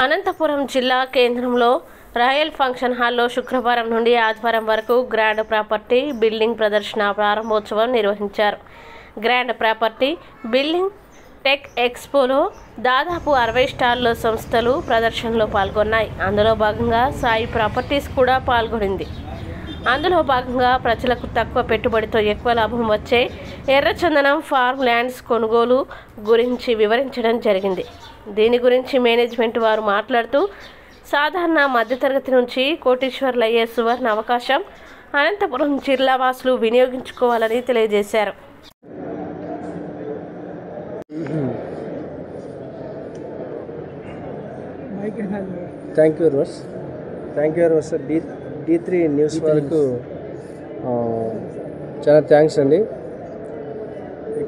అనంతపురం జిల్లా కేంద్రంలో royal function హాల్లో శుక్రవారం నుండి ఆదివారం వరకు గ్రాండ్ ప్రాపర్టీ బిల్డింగ్ ప్రదర్శన ప్రారంభోత్సవం నిర్వహించారు. గ్రాండ్ ప్రాపర్టీ బిల్డింగ్ టెక్ ఎక్స్పోలో దాదాపు 60 స్టార్ల సంస్థలు ప్రదర్శనలో పాల్గొన్నాయి. అందులో భాగంగా సాయి ప్రాపర్టీస్ కూడా పాల్గొనింది. అందులో భాగంగా ప్రజలకు తక్కువ పెట్టుబడితో ఎక్కువ లాభం వచ్చే ఎర్రచందనం ఫార్మ్ ల్యాండ్స్ కొనుగోలు గురించి వివరించడం జరిగింది. దీని గురించి మేనేజ్మెంట్ వారు మాట్లాడుతూ, సాధారణ మధ్యతరగతి నుంచి కోటీశ్వర్లయ్యే సువర్ణ అవకాశం అనంతపురం జిల్లా వాసులు వినియోగించుకోవాలని తెలియజేశారు. Thank you rose sir. D3 news వరకు చాలా థ్యాంక్స్ అండి.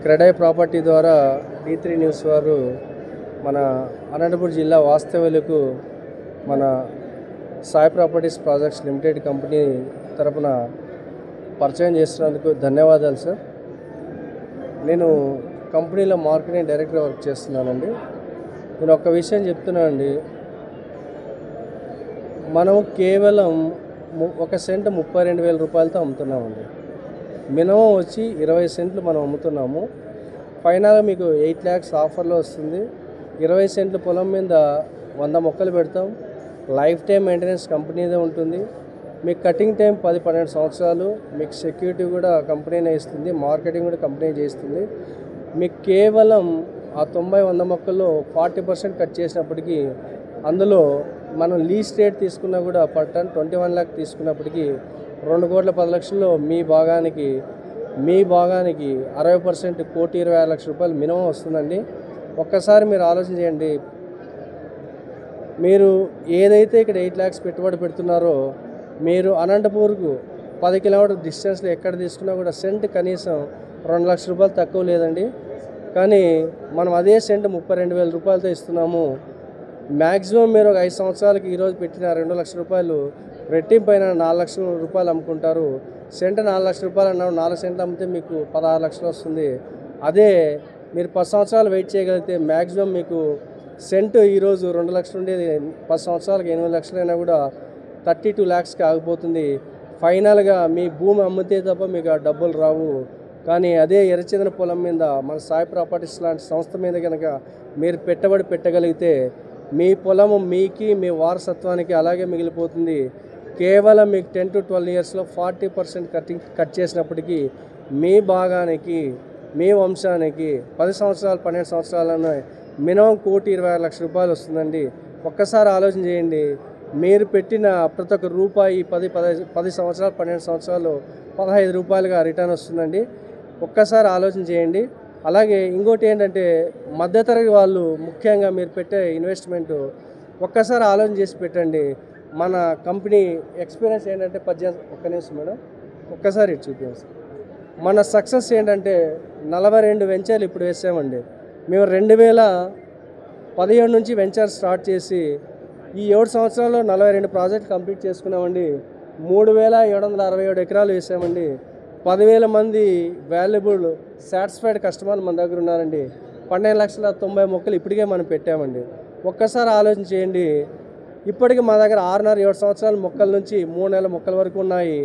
క్రెడై ప్రాపర్టీ ద్వారా D3 న్యూస్ వారు మన అనంతపురం జిల్లా వాస్తవ్యులకు మన Sai properties projects limited company తరపున పరిచయం చేస్తున్నందుకు ధన్యవాదాలు సార్. నేను కంపెనీలో మార్కెటింగ్ డైరెక్టర్ వర్క్ చేస్తున్నానండి. నేను ఒక విషయం చెప్తున్నానండి, మనం కేవలం 1 సెంట్ 32,000 రూపాయలతో అమ్ముతున్నామండి. మినిమం వచ్చి 20 సెంట్లు మనం అమ్ముతున్నాము. ఫైనల్ మీకు 8 lakhs ఆఫర్లో వస్తుంది. 20 సెంట్ల పొలం మీద 100 మొక్కలు పెడతాం. లైఫ్ టైం మెయింటెనెన్స్ కంపెనీదే ఉంటుంది. మీకు కటింగ్ టైం 10-12 సంవత్సరాలు. మీకు సెక్యూరిటీ కూడా కంపెనీనే ఇస్తుంది. మార్కెటింగ్ కూడా కంపెనీ చేస్తుంది. మీకు కేవలం ఆ 90-100 మొక్కల్లో 40% కట్ చేసినప్పటికీ, అందులో మనం లీజ్ రేట్ తీసుకున్నా కూడా పర్ టన్ 21 lakh తీసుకున్నప్పటికీ 2,10,00,000లో మీ భాగానికి 60% 1,26,00,000 రూపాయలు మినిమం వస్తుందండి. ఒక్కసారి మీరు ఆలోచన చేయండి. మీరు ఏదైతే ఇక్కడ 8 lakhs పెట్టుబడి పెడుతున్నారో, మీరు అనంతపూర్కు 10 కిలోమీటర్ డిస్టెన్స్లో ఎక్కడ తీసుకున్నా కూడా సెంట్ కనీసం 2 లక్షల రూపాయలు తక్కువ లేదండి. కానీ మనం అదే సెంట్ 32,000 రూపాయలతో ఇస్తున్నాము. మ్యాక్సిమం మీరు ఒక 5 సంవత్సరాలకి ఈరోజు పెట్టిన 2 లక్షల రూపాయలు రెట్టింపైన 4 లక్షల రూపాయలు అమ్ముకుంటారు. సెంట్ 4 లక్షల రూపాయలు అన్నాడు, 4 సెంట్లు అమ్మితే మీకు 16 లక్షలు వస్తుంది. అదే మీరు 10 సంవత్సరాలు వెయిట్ చేయగలిగితే మ్యాక్సిమం మీకు సెంట్ ఈరోజు 2 లక్షలు ఉండేది 10 సంవత్సరాలకి 8 లక్షలైనా కూడా 32 lakhsకి ఆగిపోతుంది. ఫైనల్గా మీ భూమి అమ్మితే తప్ప మీకు ఆ డబ్బులు రావు. కానీ అదే ఎర్రచందన పొలం మీద మన సాయి ప్రాపర్టీస్ లాంటి సంస్థ మీద కనుక మీరు పెట్టుబడి పెట్టగలిగితే మీ పొలము మీకి, మీ వారసత్వానికి అలాగే మిగిలిపోతుంది. కేవలం మీకు 10 to 12 yearsలో 40% కట్ చేసినప్పటికీ మీ భాగానికి, మీ వంశానికి 10 సంవత్సరాలు 12 సంవత్సరాలను మినిమం 1,26,00,000 రూపాయలు వస్తుందండి. ఒక్కసారి ఆలోచన చేయండి. మీరు పెట్టిన ప్రతి ఒక్క రూపాయి 10 సంవత్సరాలు 12 సంవత్సరాలు 15 రూపాయలుగా రిటర్న్ వస్తుందండి. ఒక్కసారి ఆలోచన చేయండి. అలాగే ఇంకోటి ఏంటంటే, మధ్యతరగతి వాళ్ళు ముఖ్యంగా మీరు పెట్టే ఇన్వెస్ట్మెంట్ ఒక్కసారి ఆలోచన చేసి పెట్టండి. మన కంపెనీ ఎక్స్పీరియన్స్ ఏంటంటే, ఒక్క నిమిషం మేడం, ఒక్కసారి చూపించాం. మన సక్సెస్ ఏంటంటే 42 వెంచర్లు ఇప్పుడు వేసామండి. మేము 2017 నుంచి వెంచర్ స్టార్ట్ చేసి ఈ 7 సంవత్సరాల్లో 42 ప్రాజెక్టులు కంప్లీట్ చేసుకున్నామండి. 3,767 ఎకరాలు వేసామండి. 10,000 మంది వాల్యుబుల్ సాటిస్ఫైడ్ కస్టమర్లు మన దగ్గర ఉన్నారండి. 12,90,000 మొక్కలు ఇప్పటికే మనం పెట్టామండి. ఒక్కసారి ఆలోచన చేయండి. ఇప్పటికీ మా దగ్గర 6.5-7 సంవత్సరాల మొక్కల నుంచి 3 నెలల మొక్కల వరకు ఉన్నాయి.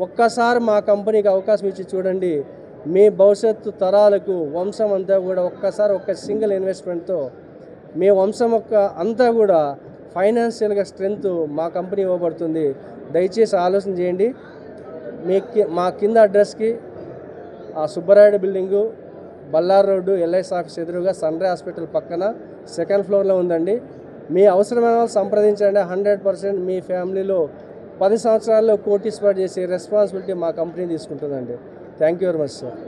ఒక్కసారి మా కంపెనీకి అవకాశం ఇచ్చి చూడండి. మీ భవిష్యత్తు తరాలకు వంశం అంతా కూడా ఒక్కసారి ఒక సింగిల్ ఇన్వెస్ట్మెంట్తో మీ వంశం అంతా కూడా ఫైనాన్షియల్గా స్ట్రెంగ్త్ మా కంపెనీ ఇవ్వబడుతుంది. దయచేసి ఆలోచన చేయండి. మా కింద అడ్రస్కి ఆ Subbarayudu building, Bellary road, LIC office ఎదురుగా సన్ రైజ్ హాస్పిటల్ పక్కన 2nd floorలో ఉందండి. మీ అవసరమైన వాళ్ళు సంప్రదించండి. 100% మీ ఫ్యామిలీలో 10 సంవత్సరాల్లో కోటీశ్వరుడు చేసే రెస్పాన్సిబిలిటీ మా కంపెనీ తీసుకుంటుందండి. Thank you very much sir.